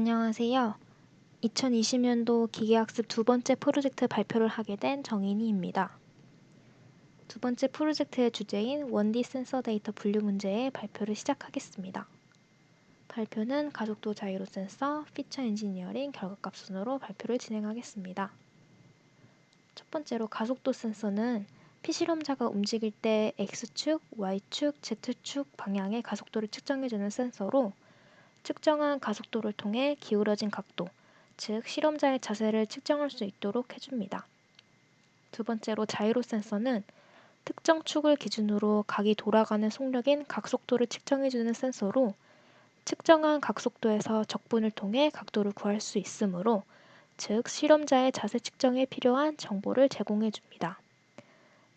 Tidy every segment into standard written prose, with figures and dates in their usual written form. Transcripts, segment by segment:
안녕하세요. 2020년도 기계학습 두 번째 프로젝트 발표를 하게 된 정인이입니다. 두 번째 프로젝트의 주제인 1D 센서 데이터 분류 문제의 발표를 시작하겠습니다. 발표는 가속도 자이로 센서, 피처 엔지니어링 결과값 순으로 발표를 진행하겠습니다. 첫 번째로 가속도 센서는 피실험자가 움직일 때 X축, Y축, Z축 방향의 가속도를 측정해주는 센서로 측정한 가속도를 통해 기울어진 각도, 즉 실험자의 자세를 측정할 수 있도록 해줍니다. 두 번째로 자이로 센서는 특정 축을 기준으로 각이 돌아가는 속력인 각속도를 측정해주는 센서로 측정한 각속도에서 적분을 통해 각도를 구할 수 있으므로 즉 실험자의 자세 측정에 필요한 정보를 제공해줍니다.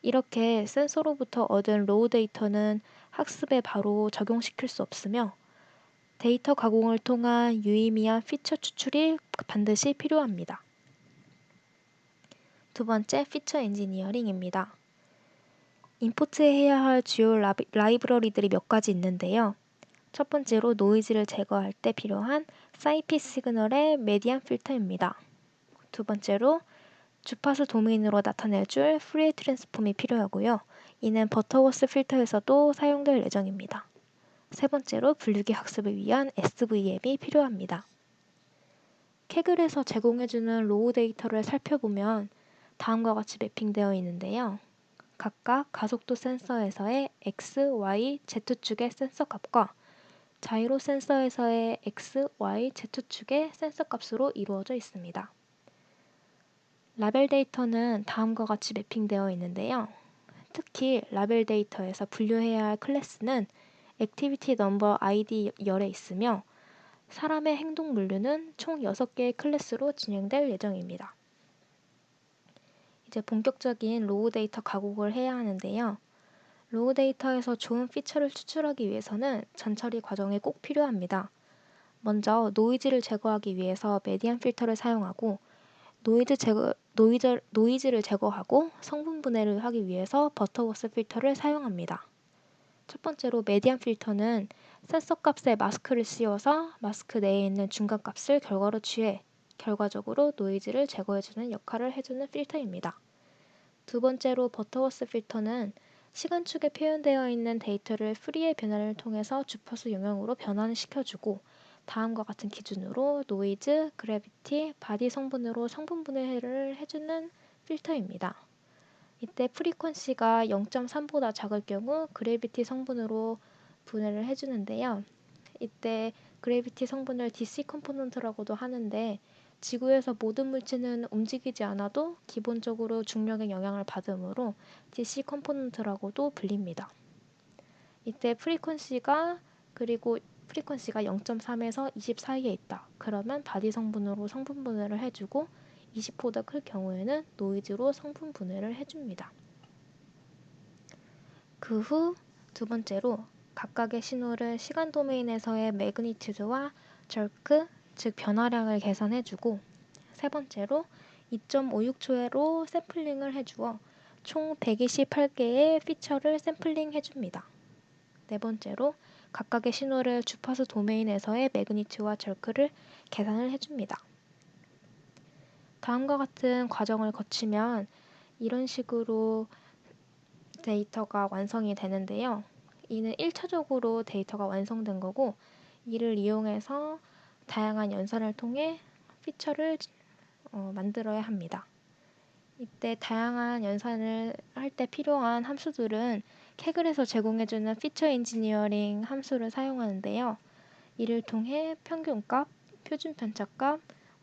이렇게 센서로부터 얻은 로우 데이터는 학습에 바로 적용시킬 수 없으며 데이터 가공을 통한 유의미한 피처 추출이 반드시 필요합니다. 두 번째, 피처 엔지니어링입니다. 임포트해야 할 주요 라이브러리들이 몇 가지 있는데요. 첫 번째로 노이즈를 제거할 때 필요한 사이피 시그널의 메디안 필터입니다. 두 번째로 주파수 도메인으로 나타내줄 프리에 트랜스폼이 필요하고요. 이는 버터워스 필터에서도 사용될 예정입니다. 세 번째로 분류기 학습을 위한 SVM이 필요합니다. 캐글에서 제공해주는 로우 데이터를 살펴보면 다음과 같이 매핑되어 있는데요. 각각 가속도 센서에서의 X, Y, Z축의 센서 값과 자이로 센서에서의 X, Y, Z축의 센서 값으로 이루어져 있습니다. 라벨 데이터는 다음과 같이 매핑되어 있는데요. 특히 라벨 데이터에서 분류해야 할 클래스는 액티비티 넘버 ID 열에 있으며 사람의 행동 분류는 총 6개의 클래스로 진행될 예정입니다. 이제 본격적인 로우 데이터 가공을 해야 하는데요. 로우 데이터에서 좋은 피처를 추출하기 위해서는 전처리 과정이 꼭 필요합니다. 먼저 노이즈를 제거하기 위해서 메디안 필터를 사용하고 노이즈를 제거하고 성분 분해를 하기 위해서 버터워스 필터를 사용합니다. 첫 번째로 메디안 필터는 센서 값에 마스크를 씌워서 마스크 내에 있는 중간 값을 결과로 취해 결과적으로 노이즈를 제거해주는 역할을 해주는 필터입니다. 두 번째로 버터워스 필터는 시간축에 표현되어 있는 데이터를 프리의 변화를 통해서 주파수 영역으로 변환시켜주고 다음과 같은 기준으로 노이즈, 그래비티, 바디 성분으로 성분 분해를 해주는 필터입니다. 이때 프리퀀시가 0.3보다 작을 경우 그래비티 성분으로 분해를 해주는데요. 이때 그래비티 성분을 DC 컴포넌트라고도 하는데 지구에서 모든 물체는 움직이지 않아도 기본적으로 중력의 영향을 받으므로 DC 컴포넌트라고도 불립니다. 이때 프리퀀시가 0.3에서 20 사이에 있다. 그러면 바디 성분으로 성분 분해를 해주고 20보다 클 경우에는 노이즈로 성분 분해를 해줍니다. 그 후 두 번째로 각각의 신호를 시간 도메인에서의 매그니튜드와 절크, 즉 변화량을 계산해주고 세 번째로 2.56초로 샘플링을 해주어 총 128개의 피처를 샘플링 해줍니다. 네 번째로 각각의 신호를 주파수 도메인에서의 매그니튜드와 절크를 계산을 해줍니다. 다음과 같은 과정을 거치면 이런 식으로 데이터가 완성이 되는데요. 이는 1차적으로 데이터가 완성된 거고 이를 이용해서 다양한 연산을 통해 피처를 만들어야 합니다. 이때 다양한 연산을 할 때 필요한 함수들은 캐글에서 제공해주는 피처 엔지니어링 함수를 사용하는데요. 이를 통해 평균값, 표준 편차값,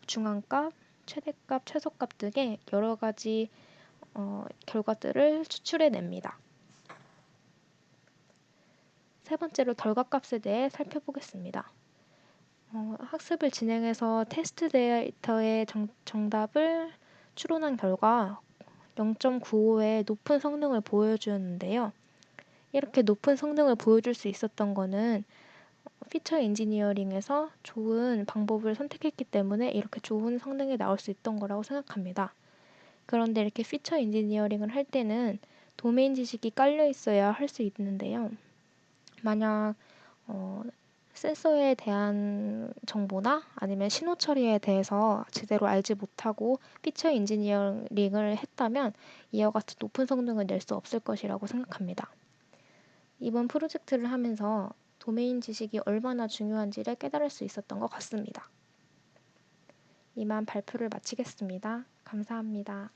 중앙값, 최대값, 최소값 등의 여러 가지 결과들을 추출해냅니다. 세 번째로 결과값에 대해 살펴보겠습니다. 학습을 진행해서 테스트 데이터의 정답을 추론한 결과 0.95의 높은 성능을 보여주었는데요. 이렇게 높은 성능을 보여줄 수 있었던 거는 피처 엔지니어링에서 좋은 방법을 선택했기 때문에 이렇게 좋은 성능이 나올 수 있던 거라고 생각합니다. 그런데 이렇게 피처 엔지니어링을 할 때는 도메인 지식이 깔려 있어야 할 수 있는데요. 만약 센서에 대한 정보나 아니면 신호 처리에 대해서 제대로 알지 못하고 피처 인지니어링을 했다면 이와 같은 높은 성능을 낼 수 없을 것이라고 생각합니다. 이번 프로젝트를 하면서 도메인 지식이 얼마나 중요한지를 깨달을 수 있었던 것 같습니다. 이만 발표를 마치겠습니다. 감사합니다.